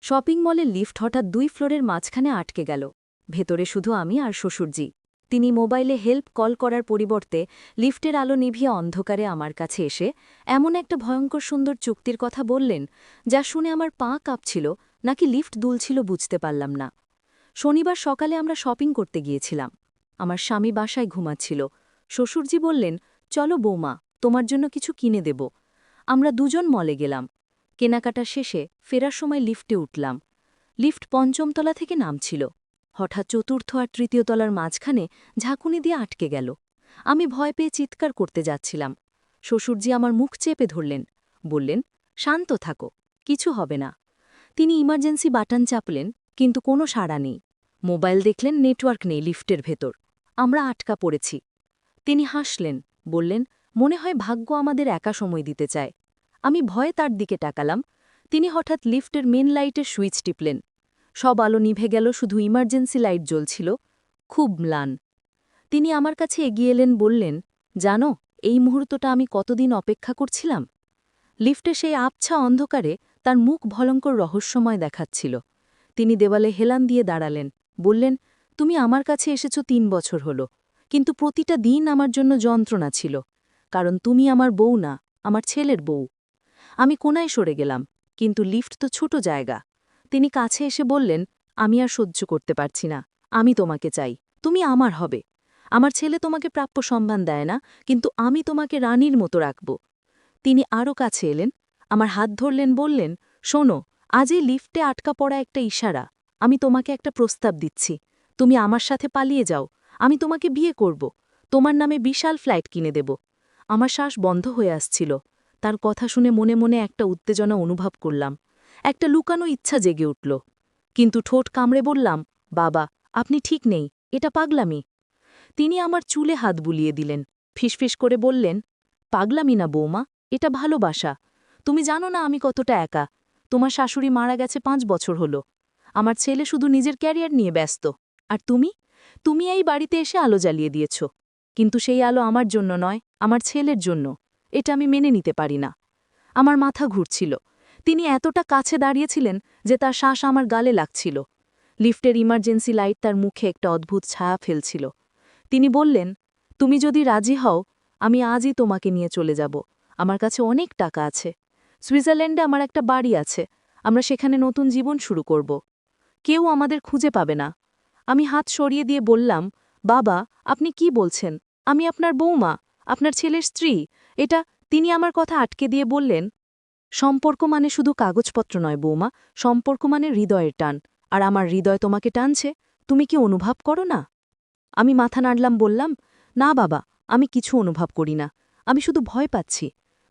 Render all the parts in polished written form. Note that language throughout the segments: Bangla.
শপিং মলের লিফট হঠাৎ ২ ফ্লোরের মাঝখানে আটকে গেল। ভেতরে শুধু আমি আর শ্বশুরজি। তিনি মোবাইলে হেল্প কল করার পরিবর্তে লিফটের আলো নিভিয়ে অন্ধকারে আমার কাছে এসে এমন একটা ভয়ঙ্কর সুন্দর চুক্তির কথা বললেন, যা শুনে আমার পা কাঁপছিল নাকি লিফট দুলছিল বুঝতে পারলাম না। শনিবার সকালে আমরা শপিং করতে গিয়েছিলাম। আমার স্বামী বাসায় ঘুমাচ্ছিল। শ্বশুরজি বললেন, চলো বৌমা, তোমার জন্য কিছু কিনে দেব। আমরা দুজন মলে গেলাম। কেনাকাটা শেষে ফেরার সময় লিফটে উঠলাম। লিফট পঞ্চম তলা থেকে নামছিল। হঠাৎ চতুর্থ আর তৃতীয় তলার মাঝখানে ঝাঁকুনি দিয়ে আটকে গেল। আমি ভয় পেয়ে চিৎকার করতে যাচ্ছিলাম। শ্বশুরজি আমার মুখ চেপে ধরলেন, বললেন, শান্ত থাকো, কিছু হবে না। তিনি ইমার্জেন্সি বাটন চাপলেন, কিন্তু কোনো সাড়া নেই। মোবাইল দেখলেন, নেটওয়ার্ক নেই লিফটের ভেতর। আমরা আটকা পড়েছি। তিনি হাসলেন, বললেন, মনে হয় ভাগ্য আমাদের একা সময় দিতে চায়। আমি ভয়ে তার দিকে তাকালাম। তিনি হঠাৎ লিফটের মেন লাইটের সুইচ টিপলেন। সব আলো নিভে গেল, শুধু ইমার্জেন্সি লাইট জ্বলছিল, খুব ম্লান। তিনি আমার কাছে এগিয়ে এলেন, বললেন, জানো, এই মুহূর্তটা আমি কতদিন অপেক্ষা করছিলাম। লিফটে সেই আবছা অন্ধকারে তার মুখ ভয়ঙ্কর রহস্যময় দেখাচ্ছিল। তিনি দেওয়ালে হেলান দিয়ে দাঁড়ালেন, বললেন, তুমি আমার কাছে এসেছ ৩ বছর হলো, কিন্তু প্রতিটা দিন আমার জন্য যন্ত্রণা ছিল। কারণ তুমি আমার বউ না, আমার ছেলের বউ। আমি কোনায় সরে গেলাম, কিন্তু লিফট তো ছোট জায়গা। তিনি কাছে এসে বললেন, আমি আর সহ্য করতে পারছি না, আমি তোমাকে চাই, তুমি আমার হবে। আমার ছেলে তোমাকে প্রাপ্য সম্মান দেয় না, কিন্তু আমি তোমাকে রানীর মতো রাখব। তিনি আরও কাছে এলেন, আমার হাত ধরলেন, বললেন, শোনো, আজ এই লিফটে আটকা পড়া একটা ইশারা। আমি তোমাকে একটা প্রস্তাব দিচ্ছি। তুমি আমার সাথে পালিয়ে যাও, আমি তোমাকে বিয়ে করব, তোমার নামে বিশাল ফ্লাইট কিনে দেব। আমার শ্বাস বন্ধ হয়ে আসছিল। তার কথা শুনে মনে মনে একটা উত্তেজনা অনুভব করলাম। একটা লুকানো ইচ্ছা জেগে উঠল। কিন্তু ঠোঁট কামড়ে বললাম, বাবা, আপনি ঠিক নেই, এটা পাগলামি। তিনি আমার চুলে হাত বুলিয়ে দিলেন, ফিসফিস করে বললেন, পাগলামি না বৌমা, এটা ভালোবাসা। তুমি জানো না আমি কতটা একা। তোমার শাশুড়ি মারা গেছে ৫ বছর হলো। আমার ছেলে শুধু নিজের ক্যারিয়ার নিয়ে ব্যস্ত। আর তুমি তুমি এই বাড়িতে এসে আলো জ্বালিয়ে দিয়েছ। কিন্তু সেই আলো আমার জন্য নয়, আমার ছেলের জন্য। এটা আমি মেনে নিতে পারি না। আমার মাথা ঘুরছিল। তিনি এতটা কাছে দাঁড়িয়েছিলেন যে তার শ্বাস আমার গালে লাগছিল। লিফটের ইমার্জেন্সি লাইট তার মুখে একটা অদ্ভুত ছায়া ফেলছিল। তিনি বললেন, তুমি যদি রাজি হও, আমি আজই তোমাকে নিয়ে চলে যাব। আমার কাছে অনেক টাকা আছে। সুইজারল্যান্ডে আমার একটা বাড়ি আছে। আমরা সেখানে নতুন জীবন শুরু করব। কেউ আমাদের খুঁজে পাবে না। আমি হাত সরিয়ে দিয়ে বললাম, বাবা, আপনি কি বলছেন? আমি আপনার বৌমা, আপনার ছেলের স্ত্রী। এটা তিনি আমার কথা আটকে দিয়ে বললেন, সম্পর্ক মানে শুধু কাগজপত্র নয় বৌমা, সম্পর্ক মানে হৃদয়ের টান। আর আমার হৃদয় তোমাকে টানছে, তুমি কি অনুভব করো না? আমি মাথা নাড়লাম, বললাম, না বাবা, আমি কিছু অনুভব করি না। আমি শুধু ভয় পাচ্ছি।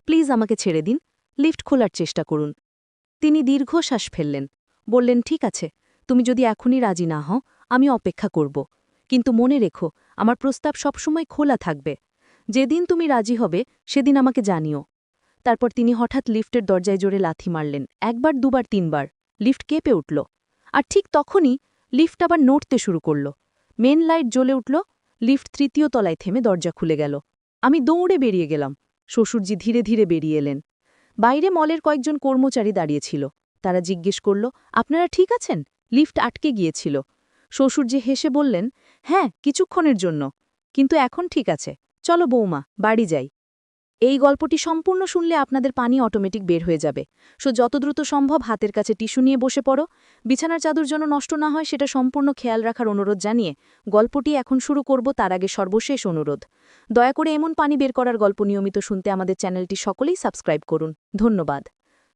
প্লিজ আমাকে ছেড়ে দিন, লিফট খোলার চেষ্টা করুন। তিনি দীর্ঘশ্বাস ফেললেন, বললেন, ঠিক আছে, তুমি যদি এখনই রাজি না হও, আমি অপেক্ষা করব। কিন্তু মনে রেখো, আমার প্রস্তাব সবসময় খোলা থাকবে। যেদিন তুমি রাজি হবে, সেদিন আমাকে জানিও। তারপর তিনি হঠাৎ লিফটের দরজায় জোরে লাথি মারলেন, একবার, দুবার, তিনবার। লিফট কেঁপে উঠল। আর ঠিক তখনই লিফট আবার নড়তে শুরু করল। মেন লাইট জ্বলে উঠল। লিফট ৩য় তলায় থেমে দরজা খুলে গেল। আমি দৌড়ে বেরিয়ে গেলাম। শ্বশুরজি ধীরে ধীরে বেরিয়ে এলেন। বাইরে মলের কয়েকজন কর্মচারী দাঁড়িয়েছিল। তারা জিজ্ঞেস করল, আপনারা ঠিক আছেন? লিফট আটকে গিয়েছিল। শ্বশুরজি হেসে বললেন, হ্যাঁ, কিছুক্ষণের জন্য, কিন্তু এখন ঠিক আছে। চলো বৌমা, বাড়ি যাই। এই গল্পটি সম্পূর্ণ শুনলে আপনাদের পানি অটোমেটিক বের হয়ে যাবে। যত দ্রুত সম্ভব হাতের কাছে টিস্যু নিয়ে বসে পড়ো। বিছানার চাদর যেন নষ্ট না হয় সেটা সম্পূর্ণ খেয়াল রাখার অনুরোধ জানিয়ে গল্পটি এখন শুরু করব, তার আগে সর্বশেষ অনুরোধ, দয়া করে এমন পানি বের করার গল্প নিয়মিত শুনতে আমাদের চ্যানেলটি সকলেই সাবস্ক্রাইব করুন। ধন্যবাদ।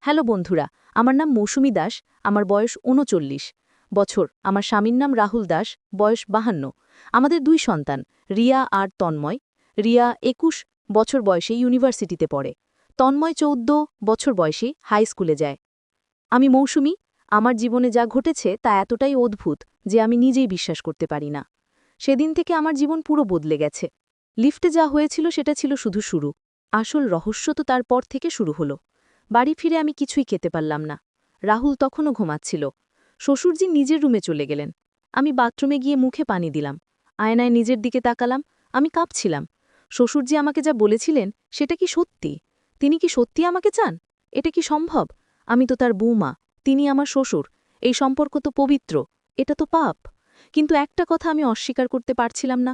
হ্যালো বন্ধুরা, আমার নাম মৌসুমী দাস, আমার বয়স ৩৯ বছর। আমার স্বামীর নাম রাহুল দাস, বয়স ৫২। আমাদের ২ সন্তান, রিয়া আর তন্ময়। রিয়া ২১ বছর বয়সে ইউনিভার্সিটিতে পড়ে। তন্ময় ১৪ বছর বয়সে হাই স্কুলে যায়। আমি মৌসুমী। আমার জীবনে যা ঘটেছে তা এতটাই অদ্ভুত যে আমি নিজেই বিশ্বাস করতে পারি না। সেদিন থেকে আমার জীবন পুরো বদলে গেছে। লিফটে যা হয়েছিল সেটা ছিল শুধু শুরু। আসল রহস্য তো তারপর থেকে শুরু হলো। বাড়ি ফিরে আমি কিছুই খেতে পারলাম না। রাহুল তখনও ঘুমাচ্ছিল। শ্বশুরজি নিজের রুমে চলে গেলেন। আমি বাথরুমে গিয়ে মুখে পানি দিলাম। আয়নায় নিজের দিকে তাকালাম। আমি কাঁপছিলাম। শ্বশুরজি আমাকে যা বলেছিলেন সেটা কি সত্যি? তিনি কি সত্যি আমাকে চান? এটা কি সম্ভব? আমি তো তার বৌমা, তিনি আমার শ্বশুর। এই সম্পর্ক তো পবিত্র, এটা তো পাপ। কিন্তু একটা কথা আমি অস্বীকার করতে পারছিলাম না।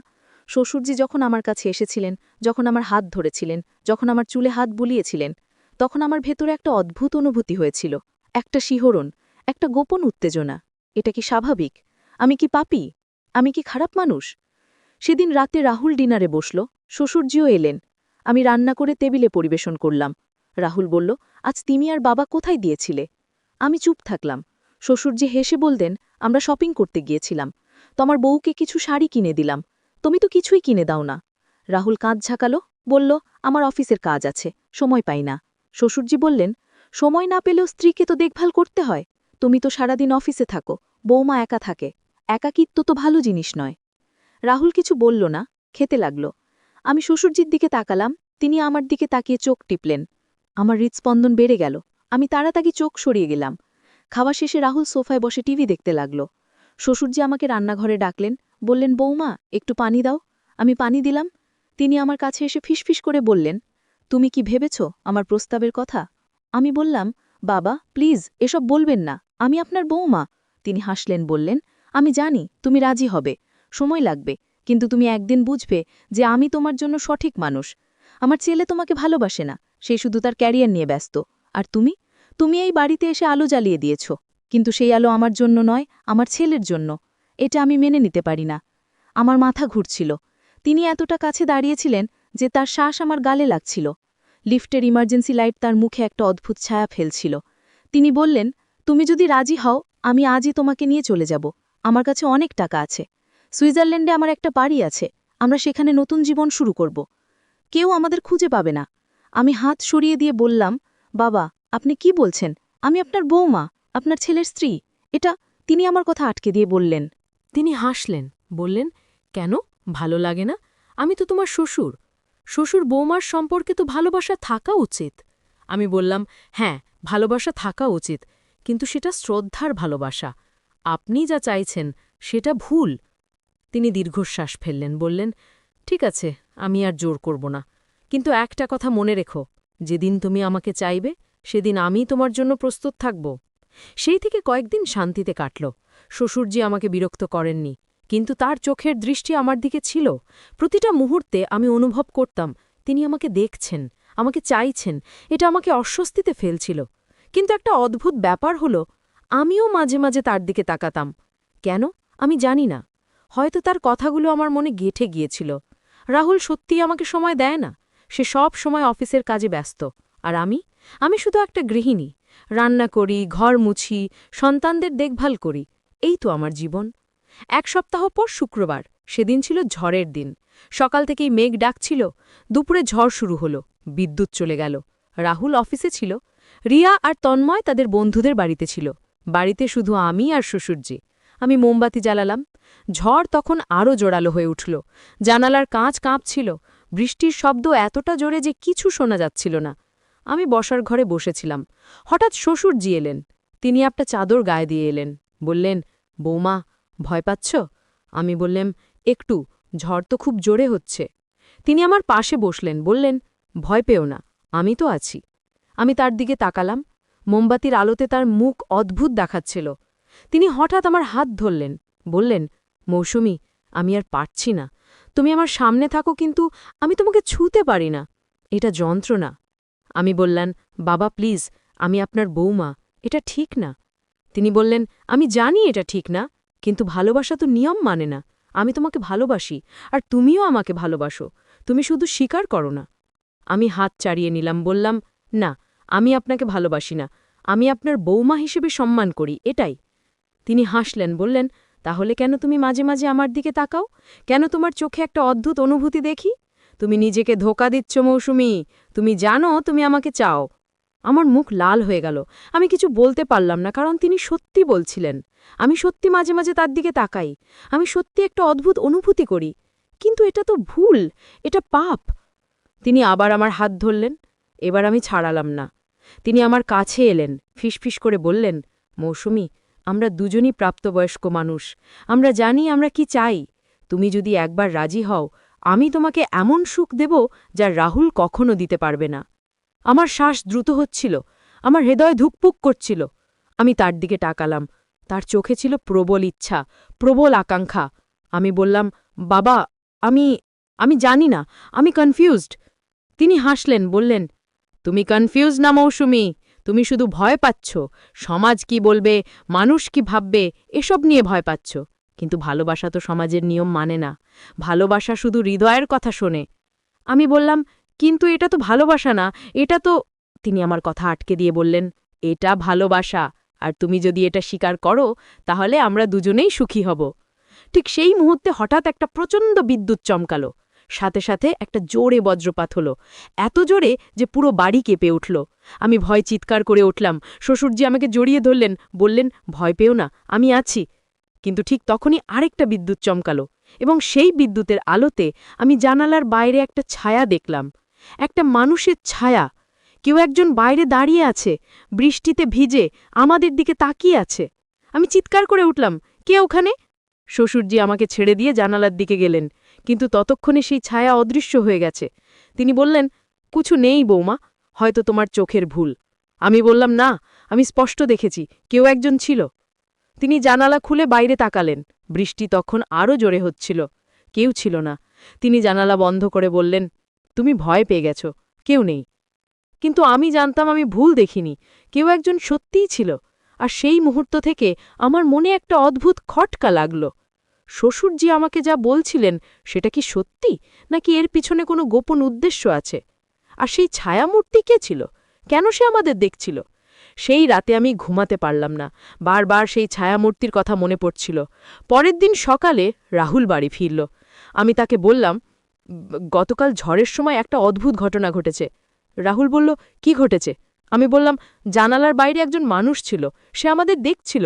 শ্বশুরজি যখন আমার কাছে এসেছিলেন, যখন আমার হাত ধরেছিলেন, যখন আমার চুলে হাত বুলিয়েছিলেন, তখন আমার ভেতরে একটা অদ্ভুত অনুভূতি হয়েছিল, একটা শিহরণ, একটা গোপন উত্তেজনা। এটা কি স্বাভাবিক? আমি কি পাপী? আমি কি খারাপ মানুষ? সেদিন রাতে রাহুল ডিনারে বসল, শ্বশুরজিও এলেন। আমি রান্না করে টেবিলে পরিবেশন করলাম। রাহুল বলল, আজ তুমি আর বাবা কোথায় দিয়েছিলে? আমি চুপ থাকলাম। শ্বশুরজি হেসে বলতেন, আমরা শপিং করতে গিয়েছিলাম। তোমার বউকে কিছু শাড়ি কিনে দিলাম। তুমি তো কিছুই কিনে দাও না। রাহুল কাঁধ ঝাঁকালো, বলল, আমার অফিসের কাজ আছে, সময় পাই না। শ্বশুরজি বললেন, সময় না পেলেও স্ত্রীকে তো দেখভাল করতে হয়। তুমি তো সারাদিন অফিসে থাকো, বৌমা একা থাকে। একাকিত্ব তো ভালো জিনিস নয়। রাহুল কিছু বলল না, খেতে লাগল। আমি শ্বশুরজির দিকে তাকালাম, তিনি আমার দিকে তাকিয়ে চোখ টিপলেন। আমার হৃৎস্পন্দন বেড়ে গেল। আমি তাড়াতাড়ি চোখ সরিয়ে গেলাম। খাওয়া শেষে রাহুল সোফায় বসে টিভি দেখতে লাগল। শ্বশুরজি আমাকে রান্নাঘরে ডাকলেন, বললেন, বৌমা একটু পানি দাও। আমি পানি দিলাম। তিনি আমার কাছে এসে ফিসফিস করে বললেন, তুমি কি ভেবেছ আমার প্রস্তাবের কথা? আমি বললাম, বাবা প্লিজ এসব বলবেন না, আমি আপনার বৌমা। তিনি হাসলেন, বললেন, আমি জানি তুমি রাজি হবে, সময় লাগবে, কিন্তু তুমি একদিন বুঝবে যে আমি তোমার জন্য সঠিক মানুষ। আমার ছেলে তোমাকে ভালোবাসে না, সে শুধু তার ক্যারিয়ার নিয়ে ব্যস্ত। আর তুমি তুমি এই বাড়িতে এসে আলো জ্বালিয়ে দিয়েছ, কিন্তু সেই আলো আমার জন্য নয়, আমার ছেলের জন্য। এটা আমি মেনে নিতে পারি না। আমার মাথা ঘুরছিল। তিনি এতটা কাছে দাঁড়িয়েছিলেন যে তার শ্বাস আমার গালে লাগছিল। লিফটের ইমার্জেন্সি লাইট তার মুখে একটা অদ্ভুত ছায়া ফেলছিল। তিনি বললেন, তুমি যদি রাজি হও, আমি আজই তোমাকে নিয়ে চলে যাব। আমার কাছে অনেক টাকা আছে। সুইজারল্যান্ডে আমার একটা বাড়ি আছে, আমরা সেখানে নতুন জীবন শুরু করব। কেউ আমাদের খুঁজে পাবে না। আমি হাত সরিয়ে দিয়ে বললাম, বাবা আপনি কি বলছেন? আমি আপনার বৌমা, আপনার ছেলের স্ত্রী। এটা তিনি আমার কথা আটকে দিয়ে বললেন। তিনি হাসলেন, বললেন, কেন, ভালো লাগে না? আমি তো তোমার শ্বশুর। শ্বশুর বৌমার সম্পর্কে তো ভালোবাসা থাকা উচিত। আমি বললাম, হ্যাঁ, ভালোবাসা থাকা উচিত, কিন্তু সেটা শ্রদ্ধার ভালোবাসা। আপনি যা চাইছেন সেটা ভুল। তিনি দীর্ঘশ্বাস ফেললেন, বললেন, ঠিক আছে, আমি আর জোর করব না। কিন্তু একটা কথা মনে রেখো, যেদিন তুমি আমাকে চাইবে সেদিন আমি তোমার জন্য প্রস্তুত থাকব। সেই থেকে কয়েকদিন শান্তিতে কাটল। শ্বশুরজি আমাকে বিরক্ত করেননি, কিন্তু তার চোখের দৃষ্টি আমার দিকে ছিল। প্রতিটা মুহূর্তে আমি অনুভব করতাম তিনি আমাকে দেখছেন, আমাকে চাইছেন। এটা আমাকে অস্বস্তিতে ফেলছিল। কিন্তু একটা অদ্ভুত ব্যাপার হলো, আমিও মাঝে মাঝে তার দিকে তাকাতাম। কেন আমি জানি না, হয়তো তার কথাগুলো আমার মনে গেঁথে গিয়েছিল। রাহুল সত্যিই আমাকে সময় দেয় না। সে সব সময় অফিসের কাজে ব্যস্ত। আর আমি শুধু একটা গৃহিণী। রান্না করি, ঘর মুছি, সন্তানদের দেখভাল করি, এই তো আমার জীবন। এক সপ্তাহ পর শুক্রবার, সেদিন ছিল ঝড়ের দিন। সকাল থেকেই মেঘ ডাকছিল। দুপুরে ঝড় শুরু হলো, বিদ্যুৎ চলে গেল। রাহুল অফিসে ছিল, রিয়া আর তন্ময় তাদের বন্ধুদের বাড়িতে ছিল। বাড়িতে শুধু আমি আর শ্বশুরজি। আমি মোমবাতি জ্বালালাম। ঝড় তখন আরও জোরালো হয়ে উঠল। জানালার কাঁচ কাঁপছিল। বৃষ্টির শব্দ এতটা জোরে যে কিছু শোনা যাচ্ছিল না। আমি বসার ঘরে বসেছিলাম। হঠাৎ শ্বশুরজি এলেন। তিনি একটা চাদর গায়ে দিয়ে এলেন, বললেন, বৌমা ভয় পাচ্ছ? আমি বললাম, একটু, ঝড় তো খুব জোরে হচ্ছে। তিনি আমার পাশে বসলেন, বললেন, ভয় পেও না, আমি তো আছি। আমি তার দিকে তাকালাম। মোমবাতির আলোতে তার মুখ অদ্ভুত দেখাচ্ছিল। তিনি হঠাৎ আমার হাত ধরলেন, বললেন, মৌসুমী, আমি আর পারছি না। তুমি আমার সামনে থাকো, কিন্তু আমি তোমাকে ছুঁতে পারি না। এটা যন্ত্রণা। আমি বললাম, বাবা প্লিজ, আমি আপনার বৌমা, এটা ঠিক না। তিনি বললেন, আমি জানি এটা ঠিক না, কিন্তু ভালোবাসা তো নিয়ম মানে না। আমি তোমাকে ভালোবাসি, আর তুমিও আমাকে ভালোবাসো। তুমি শুধু স্বীকার করো না। আমি হাত চাড়িয়ে নিলাম, বললাম, না, আমি আপনাকে ভালোবাসি না। আমি আপনার বৌমা হিসেবে সম্মান করি, এটাই। তিনি হাসলেন, বললেন, তাহলে কেন তুমি মাঝে মাঝে আমার দিকে তাকাও? কেন তোমার চোখে একটা অদ্ভুত অনুভূতি দেখি? তুমি নিজেকে ধোঁকা দিচ্ছ মৌসুমী। তুমি জানো তুমি আমাকে চাও। আমার মুখ লাল হয়ে গেল। আমি কিছু বলতে পারলাম না, কারণ তিনি সত্যি বলছিলেন। আমি সত্যি মাঝে মাঝে তার দিকে তাকাই। আমি সত্যি একটা অদ্ভুত অনুভূতি করি। কিন্তু এটা তো ভুল, এটা পাপ। তিনি আবার আমার হাত ধরলেন। এবার আমি ছাড়ালাম না। তিনি আমার কাছে এলেন, ফিসফিস করে বললেন, মৌসুমী, আমরা দুজনই প্রাপ্তবয়স্ক মানুষ। আমরা জানি আমরা কি চাই। তুমি যদি একবার রাজি হও, আমি তোমাকে এমন সুখ দেব যা রাহুল কখনো দিতে পারবে না। আমার শ্বাস দ্রুত হচ্ছিল, আমার হৃদয় ধুকপুক করছিল। আমি তার দিকে তাকালাম। তার চোখে ছিল প্রবল ইচ্ছা, প্রবল আকাঙ্ক্ষা। আমি বললাম, বাবা, আমি আমি জানি না, আমি কনফিউজড। তিনি হাসলেন, বললেন, তুমি কনফিউজ না মৌসুমী, তুমি শুধু ভয় পাচ্ছ। সমাজ কি বলবে, মানুষ কি ভাববে, এসব নিয়ে ভয় পাচ্ছ। কিন্তু ভালোবাসা তো সমাজের নিয়ম মানে না। ভালোবাসা শুধু হৃদয়ের কথা শোনে। আমি বললাম, কিন্তু এটা তো ভালোবাসা না, এটা তো। তিনি আমার কথা আটকে দিয়ে বললেন, এটা ভালোবাসা, আর তুমি যদি এটা স্বীকার করো তাহলে আমরা দুজনেই সুখী হব। ঠিক সেই মুহূর্তে হঠাৎ একটা প্রচণ্ড বিদ্যুৎ চমকালো। সাথে সাথে একটা জোরে বজ্রপাত হলো, এত জোরে যে পুরো বাড়ি কেঁপে উঠল। আমি ভয় চিৎকার করে উঠলাম। শ্বশুরজি আমাকে জড়িয়ে ধরলেন, বললেন, ভয় পেও না, আমি আছি। কিন্তু ঠিক তখনই আরেকটা বিদ্যুৎ চমকালো, এবং সেই বিদ্যুতের আলোতে আমি জানালার বাইরে একটা ছায়া দেখলাম, একটা মানুষের ছায়া। কেউ একজন বাইরে দাঁড়িয়ে আছে, বৃষ্টিতে ভিজে আমাদের দিকে তাকিয়ে আছে। আমি চিৎকার করে উঠলাম, কে ওখানে? শ্বশুরজি আমাকে ছেড়ে দিয়ে জানালার দিকে গেলেন, কিন্তু ততক্ষণে সেই ছায়া অদৃশ্য হয়ে গেছে। তিনি বললেন, কিছু নেই বৌমা, হয়তো তোমার চোখের ভুল। আমি বললাম, না, আমি স্পষ্ট দেখেছি, কেউ একজন ছিল। তিনি জানালা খুলে বাইরে তাকালেন। বৃষ্টি তখন আরও জোরে হচ্ছিল। কেউ ছিল না। তিনি জানালা বন্ধ করে বললেন, তুমি ভয় পেয়ে গেছ, কেউ নেই। কিন্তু আমি জানতাম আমি ভুল দেখিনি, কেউ একজন সত্যিই ছিল। আর সেই মুহূর্ত থেকে আমার মনে একটা অদ্ভুত খটকা লাগল। শ্বশুরজি আমাকে যা বলছিলেন সেটা কি সত্যি, নাকি এর পিছনে কোনো গোপন উদ্দেশ্য আছে? আর সেই ছায়ামূর্তি কে ছিল? কেন সে আমাদের দেখছিল? সেই রাতে আমি ঘুমাতে পারলাম না। বারবার সেই ছায়ামূর্তির কথা মনে পড়ছিল। পরের দিন সকালে রাহুল বাড়ি ফিরল। আমি তাকে বললাম, গতকাল ঝড়ের সময় একটা অদ্ভুত ঘটনা ঘটেছে। রাহুল বলল, কি ঘটেছে? আমি বললাম, জানালার বাইরে একজন মানুষ ছিল, সে আমাদের দেখছিল।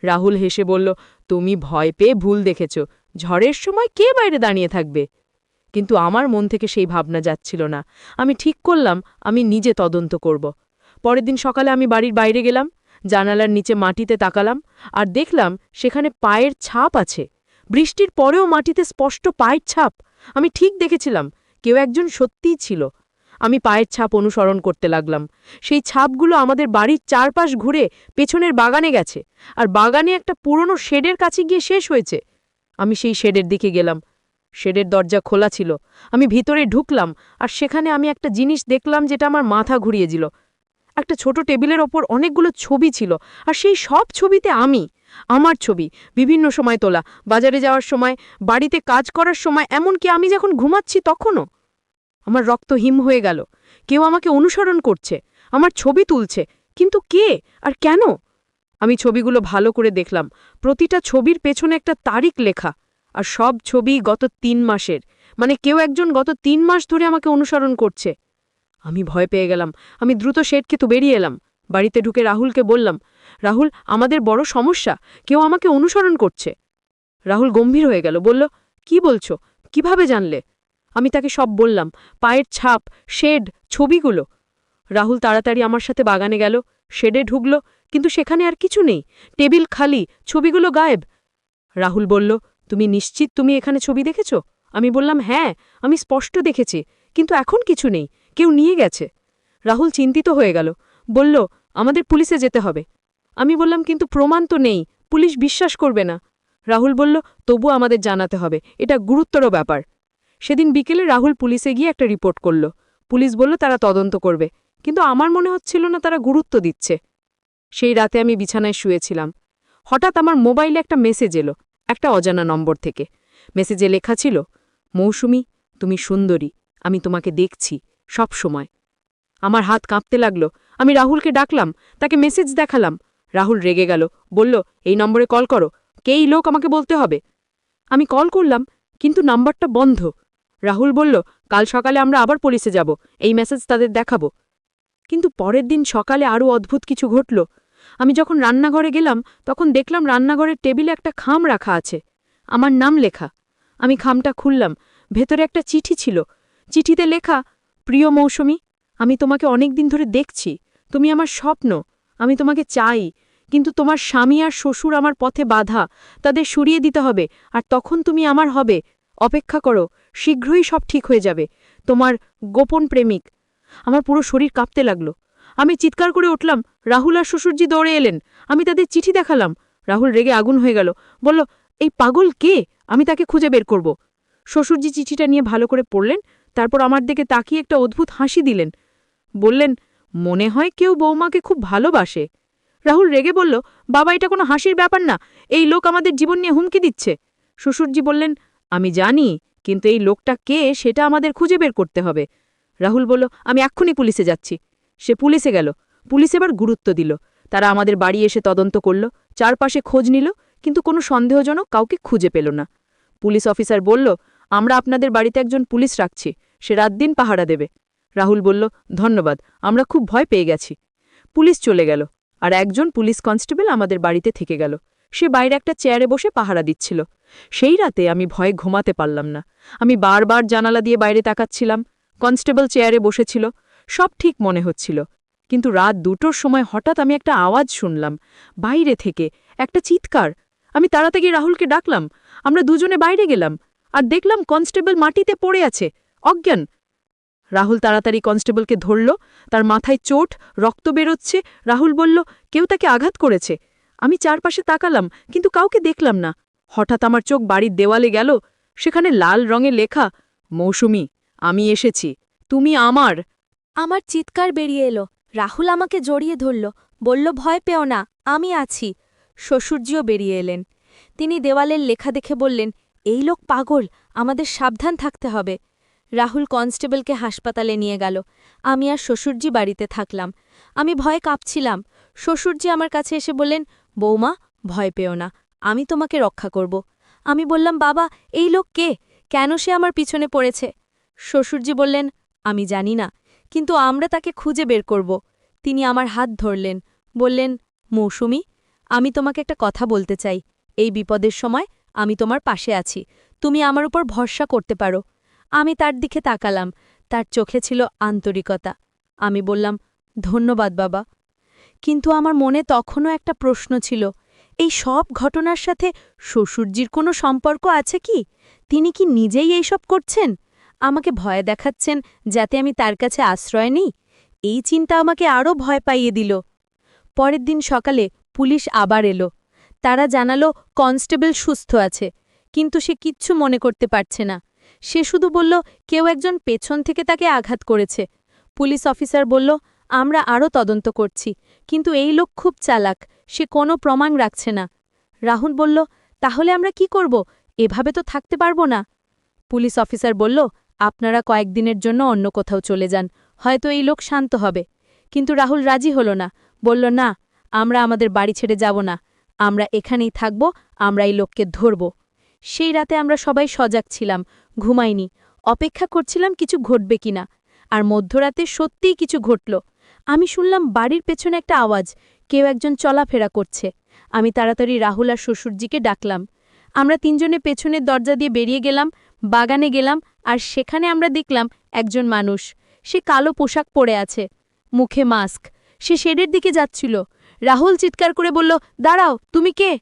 রাহুল হেসে বলল, তুমি ভয় পেয়ে ভুল দেখেছ, ঝড়ের সময় কে বাইরে দাঁড়িয়ে থাকবে? কিন্তু আমার মন থেকে সেই ভাবনা যাচ্ছিল না। আমি ঠিক করলাম আমি নিজে তদন্ত করব। পরের দিন সকালে আমি বাড়ির বাইরে গেলাম, জানালার নিচে মাটিতে তাকালাম, আর দেখলাম সেখানে পায়ের ছাপ আছে। বৃষ্টির পরেও মাটিতে স্পষ্ট পায়ের ছাপ। আমি ঠিক দেখেছিলাম, কেউ একজন সত্যিই ছিল। আমি পায়ের ছাপ অনুসরণ করতে লাগলাম। সেই ছাপগুলো আমাদের বাড়ির চারপাশ ঘুরে পেছনের বাগানে গেছে, আর বাগানে একটা পুরনো শেডের কাছে গিয়ে শেষ হয়েছে। আমি সেই শেডের দিকে গেলাম। শেডের দরজা খোলা ছিল। আমি ভিতরে ঢুকলাম, আর সেখানে আমি একটা জিনিস দেখলাম যেটা আমার মাথা ঘুরিয়ে দিল। একটা ছোট টেবিলের ওপর অনেকগুলো ছবি ছিল, আর সেই সব ছবিতে আমার ছবি, বিভিন্ন সময় তোলা, বাজারে যাওয়ার সময়, বাড়িতে কাজ করার সময়, এমনকি আমি যখন ঘুমাচ্ছি তখনও। আমার রক্ত হিম হয়ে গেল। কেউ আমাকে অনুসরণ করছে, আমার ছবি তুলছে, কিন্তু কে আর কেন? আমি ছবিগুলো ভালো করে দেখলাম। প্রতিটা ছবির পেছনে একটা তারিখ লেখা, আর সব ছবি গত ৩ মাসের। মানে কেউ একজন গত ৩ মাস ধরে আমাকে অনুসরণ করছে। আমি ভয় পেয়ে গেলাম। আমি দ্রুত শেডকে তো বেরিয়ে এলাম। বাড়িতে ঢুকে রাহুলকে বললাম, রাহুল, আমাদের বড় সমস্যা, কেউ আমাকে অনুসরণ করছে। রাহুল গম্ভীর হয়ে গেল, বলল, কি বলছো, কিভাবে জানলে? আমি তাকে সব বললাম, পায়ের ছাপ, শেড, ছবিগুলো। রাহুল তাড়াতাড়ি আমার সাথে বাগানে গেল, শেডে ঢুকল, কিন্তু সেখানে আর কিছু নেই। টেবিল খালি, ছবিগুলো গায়েব। রাহুল বলল, তুমি নিশ্চিত তুমি এখানে ছবি দেখেছ? আমি বললাম, হ্যাঁ, আমি স্পষ্ট দেখেছি, কিন্তু এখন কিছু নেই, কেউ নিয়ে গেছে। রাহুল চিন্তিত হয়ে গেল, বলল, আমাদের পুলিশে যেতে হবে। আমি বললাম, কিন্তু প্রমাণ তো নেই, পুলিশ বিশ্বাস করবে না। রাহুল বলল, তবু আমাদের জানাতে হবে, এটা গুরুতর ব্যাপার। সেদিন বিকেলে রাহুল পুলিশে গিয়ে একটা রিপোর্ট করল। পুলিশ বলল তারা তদন্ত করবে, কিন্তু আমার মনে হচ্ছিল না তারা গুরুত্ব দিচ্ছে। সেই রাতে আমি বিছানায় শুয়েছিলাম। হঠাৎ আমার মোবাইলে একটা মেসেজ এলো, একটা অজানা নম্বর থেকে। মেসেজে লেখা ছিল, মৌসুমী, তুমি সুন্দরী, আমি তোমাকে দেখছি সব সময়। আমার হাত কাঁপতে লাগলো। আমি রাহুলকে ডাকলাম, তাকে মেসেজ দেখালাম। রাহুল রেগে গেল, বলল, এই নম্বরে কল করো, কে এই লোক আমাকে বলতে হবে। আমি কল করলাম, কিন্তু নাম্বারটা বন্ধ। রাহুল বলল, কাল সকালে আমরা আবার পুলিশে যাব, এই মেসেজ তাদের দেখাবো। কিন্তু পরের দিন সকালে আরও অদ্ভুত কিছু ঘটল। আমি যখন রান্নাঘরে গেলাম তখন দেখলাম রান্নাঘরের টেবিলে একটা খাম রাখা আছে, আমার নাম লেখা। আমি খামটা খুললাম, ভেতরে একটা চিঠি ছিল। চিঠিতে লেখা, প্রিয় মৌসুমী, আমি তোমাকে অনেক দিন ধরে দেখছি, তুমি আমার স্বপ্ন, আমি তোমাকে চাই, কিন্তু তোমার স্বামী আর শ্বশুর আমার পথে বাধা, তাদের সরিয়ে দিতে হবে, আর তখন তুমি আমার হবে। অপেক্ষা করো, শীঘ্রই সব ঠিক হয়ে যাবে। তোমার গোপন প্রেমিক। আমার পুরো শরীর কাঁপতে লাগল। আমি চিৎকার করে উঠলাম, রাহুল আর শ্বশুরজি দৌড়ে এলেন। আমি তাদের চিঠি দেখালাম। রাহুল রেগে আগুন হয়ে গেল, বলল, এই পাগল কে? আমি তাকে খুঁজে বের করব। শ্বশুরজি চিঠিটা নিয়ে ভালো করে পড়লেন, তারপর আমার দিকে তাকিয়ে একটা অদ্ভুত হাসি দিলেন। বললেন, মনে হয় কেউ বৌমাকে খুব ভালোবাসে। রাহুল রেগে বলল, বাবা, এটা কোনো হাসির ব্যাপার না, এই লোক আমাদের জীবন নিয়ে হুমকি দিচ্ছে। শ্বশুরজি বললেন, আমি জানি, কিন্তু এই লোকটা কে সেটা আমাদের খুঁজে বের করতে হবে। রাহুল বলল, আমি এক্ষুনি পুলিশে যাচ্ছি। সে পুলিশে গেল। পুলিশ এবার গুরুত্ব দিল। তারা আমাদের বাড়ি এসে তদন্ত করল, চারপাশে খোঁজ নিল, কিন্তু কোনো সন্দেহজনক কাউকে খুঁজে পেল না। পুলিশ অফিসার বলল, আমরা আপনাদের বাড়িতে একজন পুলিশ রাখছি, সে রাত দিন পাহারা দেবে। রাহুল বলল, ধন্যবাদ, আমরা খুব ভয় পেয়ে গেছি। পুলিশ চলে গেল, আর একজন পুলিশ কনস্টেবল আমাদের বাড়িতে থেকে গেল। সে বাইরে একটা চেয়ারে বসে পাহারা দিচ্ছিল। সেই রাতে আমি ভয়ে ঘুমাতে পারলাম না। আমি বারবার জানালা দিয়ে বাইরে তাকাচ্ছিলাম। কনস্টেবল চেয়ারে বসেছিল, সব ঠিক মনে হচ্ছিল। কিন্তু রাত 2টোর সময় হঠাৎ আমি একটা আওয়াজ শুনলাম, বাইরে থেকে একটা চিৎকার। আমি তাড়াতাড়ি রাহুলকে ডাকলাম। আমরা দুজনে বাইরে গেলাম, আর দেখলাম কনস্টেবল মাটিতে পড়ে আছে, অজ্ঞান। রাহুল তাড়াতাড়ি কনস্টেবলকে ধরল, তার মাথায় চোট, রক্ত বেরোচ্ছে। রাহুল বলল, কেউ তাকে আঘাত করেছে। আমি চারপাশে তাকালাম, কিন্তু কাউকে দেখলাম না। হঠাৎ আমার চোখ বাড়ির দেওয়ালে গেল, সেখানে লাল রঙে লেখা, মৌসুমী, আমি এসেছি, তুমি আমার। আমার চিৎকার বেরিয়ে এলো। রাহুল আমাকে জড়িয়ে ধরল, বলল, ভয় পেও না, আমি আছি। শ্বশুরজিও বেরিয়ে এলেন। তিনি দেওয়ালের লেখা দেখে বললেন, এই লোক পাগল, আমাদের সাবধান থাকতে হবে। রাহুল কনস্টেবলকে হাসপাতালে নিয়ে গেল। আমি আর শ্বশুরজি বাড়িতে থাকলাম। আমি ভয়ে কাঁপছিলাম। শ্বশুরজি আমার কাছে এসে বললেন, বৌমা, ভয় পেও না, আমি তোমাকে রক্ষা করব। আমি বললাম, বাবা, এই লোক কে? কেন সে আমার পিছনে পড়েছে? শ্বশুরজি বললেন, আমি জানি না, কিন্তু আমরা তাকে খুঁজে বের করব। তিনি আমার হাত ধরলেন, বললেন, মৌসুমী, আমি তোমাকে একটা কথা বলতে চাই। এই বিপদের সময় আমি তোমার পাশে আছি, তুমি আমার উপর ভরসা করতে পারো। আমি তার দিকে তাকালাম, তার চোখে ছিল আন্তরিকতা। আমি বললাম, ধন্যবাদ বাবা। কিন্তু আমার মনে তখনও একটা প্রশ্ন ছিল, এই সব ঘটনার সাথে শ্বশুরজির কোনো সম্পর্ক আছে কি? তিনি কি নিজেই এইসব করছেন? আমাকে ভয় দেখাচ্ছেন যাতে আমি তার কাছে আশ্রয় নিই? এই চিন্তা আমাকে আরও ভয় পাইয়ে দিল। পরের দিন সকালে পুলিশ আবার এলো। তারা জানালো কনস্টেবল সুস্থ আছে, কিন্তু সে কিচ্ছু মনে করতে পারছে না। সে শুধু বলল, কেউ একজন পেছন থেকে তাকে আঘাত করেছে। পুলিশ অফিসার বলল, আমরা আরও তদন্ত করছি, কিন্তু এই লোক খুব চালাক, সে কোনো প্রমাণ রাখছে না। রাহুল বলল, তাহলে আমরা কি করব? এভাবে তো থাকতে পারবো না। পুলিশ অফিসার বলল, আপনারা কয়েকদিনের জন্য অন্য কোথাও চলে যান, হয়তো এই লোক শান্ত হবে। কিন্তু রাহুল রাজি হল না, বলল, না, আমরা আমাদের বাড়ি ছেড়ে যাব না, আমরা এখানেই থাকব, আমরা এই লোককে ধরব। সেই রাতে আমরা সবাই সজাগ ছিলাম, ঘুমাইনি, অপেক্ষা করছিলাম কিছু ঘটবে কিনা। আর মধ্যরাতে সত্যিই কিছু ঘটল। আমি শুনলাম বাড়ির পেছনে একটা আওয়াজ, কেউ একজন চলাফেরা করছে। আমি তাড়াতাড়ি রাহুল আর শ্বশুরজিকে ডাকলাম। আমরা তিনজনে পেছনের দরজা দিয়ে বেরিয়ে গেলাম, বাগানে গেলাম, আর সেখানে আমরা দেখলাম একজন মানুষ। সে কালো পোশাক পরে আছে, মুখে মাস্ক। সে শেডের দিকে যাচ্ছিল। রাহুল চিৎকার করে বলল, দাঁড়াও, তুমি কে?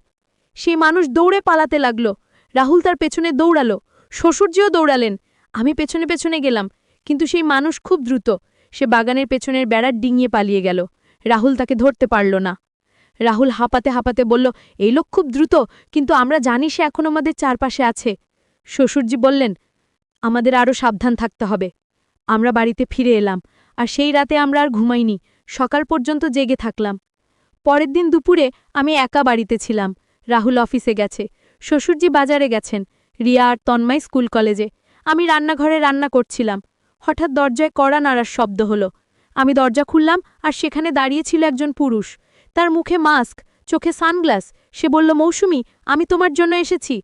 সেই মানুষ দৌড়ে পালাতে লাগল। রাহুল তার পেছনে দৌড়ালো, শ্বশুরজিও দৌড়ালেন। আমি পেছনে পেছনে গেলাম, কিন্তু সেই মানুষ খুব দ্রুত। সে বাগানের পেছনের বেড়ার ডিঙিয়ে পালিয়ে গেল। রাহুল তাকে ধরতে পারল না। রাহুল হাঁপাতে হাঁপাতে বলল, এই লোক খুব দ্রুত, কিন্তু আমরা জানি সে এখন আমাদের চারপাশে আছে। শ্বশুরজি বললেন, আমাদের আরও সাবধান থাকতে হবে। আমরা বাড়িতে ফিরে এলাম, আর সেই রাতে আমরা আর ঘুমাইনি, সকাল পর্যন্ত জেগে থাকলাম। পরের দিন দুপুরে আমি একা বাড়িতে ছিলাম। রাহুল অফিসে গেছে, শ্বশুরজি বাজারে গেছেন, রিয়া আর তন্ময় স্কুল কলেজে। আমি রান্নাঘরে রান্না করছিলাম। হঠাৎ দরজায় কড়া নাড়ার শব্দ হলো। আমি দরজা খুললাম, আর সেখানে দাঁড়িয়ে ছিল একজন পুরুষ। তার মুখে মাস্ক, চোখে সানগ্লাস। সে বলল, মৌসুমী, আমি তোমার জন্য এসেছি।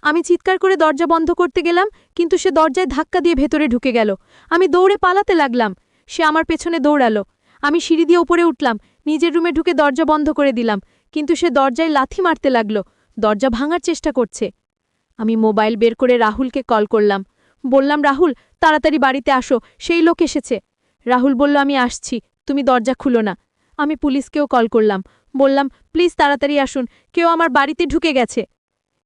আমি চিৎকার করে দরজা বন্ধ করতে গেলাম, কিন্তু সে দরজায় ধাক্কা দিয়ে ভেতরে ঢুকে গেল। আমি দৌড়ে পালাতে লাগলাম। সে আমার পেছনে দৌড়ালো। আমি সিঁড়ি দিয়ে উপরে উঠলাম, নিজের রুমে ঢুকে দরজা বন্ধ করে দিলাম, কিন্তু সে দরজায় লাথি মারতে লাগল, দরজা ভাঙার চেষ্টা করছে। আমি মোবাইল বের করে রাহুলকে কল করলাম। বললাম, রাহুল, তাড়াতাড়ি বাড়িতে আসো, সেই লোক এসেছে। রাহুল বলল, আমি আসছি, তুমি দরজা খুলো না। আমি পুলিশকেও কল করলাম, বললাম, প্লিজ তাড়াতাড়ি আসুন, কেউ আমার বাড়িতে ঢুকে গেছে।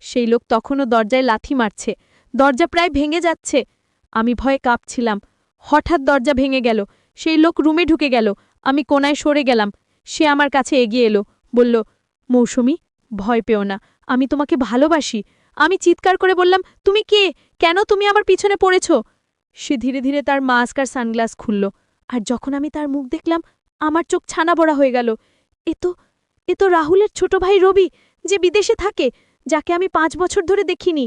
সেই লোক তখনও দরজায় লাথি মারছে, দরজা প্রায় ভেঙে যাচ্ছে। আমি ভয়ে কাঁপছিলাম। হঠাৎ দরজা ভেঙে গেল, সেই লোক রুমে ঢুকে গেল। আমি কোনায় সরে গেলাম। সে আমার কাছে এগিয়ে এলো, বলল, মৌসুমী, ভয় পেও না, আমি তোমাকে ভালোবাসি। আমি চিৎকার করে বললাম, তুমি কে? কেন তুমি আমার পিছনে পড়েছ? সে ধীরে ধীরে তার মাস্ক আর সানগ্লাস খুলল, আর যখন আমি তার মুখ দেখলাম, আমার চোখ ছানা বড়া হয়ে গেল। এ তো রাহুলের ছোট ভাই রবি, যে বিদেশে থাকে, যাকে আমি 5 বছর ধরে দেখিনি।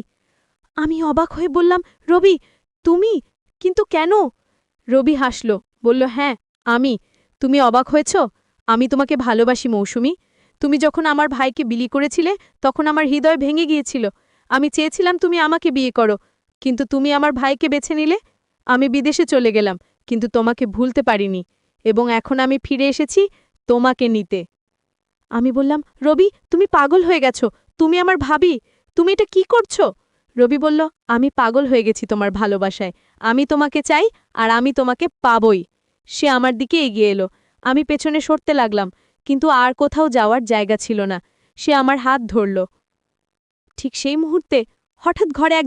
আমি অবাক হয়ে বললাম, রবি, তুমি? কিন্তু কেন? রবি হাসল, বলল, হ্যাঁ, আমি। তুমি অবাক হয়েছ? আমি তোমাকে ভালোবাসি মৌসুমী। তুমি যখন আমার ভাইকে বিলি করেছিলে, তখন আমার হৃদয় ভেঙে গিয়েছিল। আমি চেয়েছিলাম তুমি আমাকে বিয়ে করো, কিন্তু তুমি আমার ভাইকে বেছে নিলে। আমি বিদেশে চলে গেলাম, কিন্তু তোমাকে ভুলতে পারিনি, এবং এখন আমি ফিরে এসেছি তোমাকে নিতে। আমি বললাম, রবি, তুমি পাগল হয়ে গেছো। তুমি আমার ভাবি। তুমি এটা কি করছো? রবি বলল, আমি পাগল হয়ে গেছি তোমার ভালোবাসায়। আমি তোমাকে চাই, আর আমি তোমাকে পাবই। সে আমার দিকে এগিয়ে এলো। আমি পেছনে সরতে লাগলাম, কিন্তু আর কোথাও যাওয়ার জায়গা ছিল না। সে আমার হাত ধরল। ঠিক সেই মুহূর্তে হঠাৎ ঘরে এক